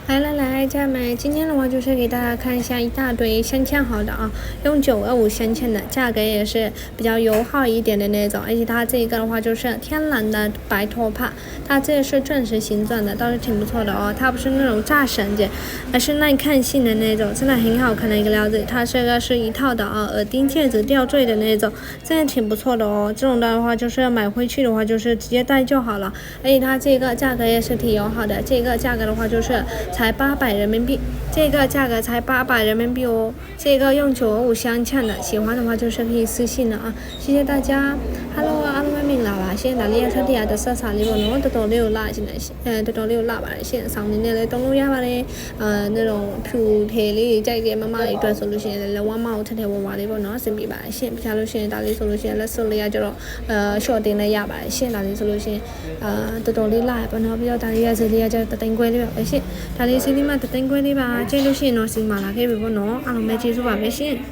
来，家人们，今天的话就是给大家看一下一大堆3000号的啊，用9253000的，价格也是比较友好一点的那种，而且它这个的话就是天然的白托帕，它这是钻石形状的，倒是挺不错的哦。它不是那种炸绳子，而是耐看性的那种，真的很好看的一个料子。它这个是一套的啊，耳钉、戒指、吊坠的那种，真的挺不错的哦。这种的话就是买回去的话就是直接戴就好了，而且它这个价格也是挺友好的，这个价格的话就是才800人民币，这个价格才800人民币哦。这个用925相称的，喜欢的话就是可以私信了啊，谢谢大家。Hello အားလုံးပဲမင်္ဂလာပါရှင်။ဒါလေးရထက်100ဆက်စာလေးပေါ့နော်။တော်တော်လေးကိုလာရှင်တယ်ရှင်။တော်တော်လေးကိုလာပါတယ်ရှင်။ဆောင်းနေနဲ့လည်းတုံးလို့ရပါတယ်။那种ဖြူထေလေးကြိုက်တဲ့မမလေးအတွက်ဆိုလို့ရှိရင်လည်းဝမ်းမကိုထက်ထက်ဝဝလေးပေါ့နော်။အဆင်ပြေပါတယ်ရှင်။ပြချလို့ရှိရင်ဒါလေးဆိုလို့ရှိရင်လက်စွပ်လေးကကျတော့short တင်လည်းရပါတယ်ရှင်။ဒါလေးဆိုလို့ရှိရင်တော်တော်လေးလာပေါ့နော်။ပြီးတော့ဒါလေးရစလေးကကျတော့တသိန်းခွဲလေးပါပဲရှင်။ဒါလေးစီးလေးမှတသိန်းခွဲလေးပါ။ကြိတ်လို့ရှိရင်တော့စီးမှလာခဲ့ပြီပေါ့နော်။အားလုံးပဲကျေးဇူးပါပဲရှင်။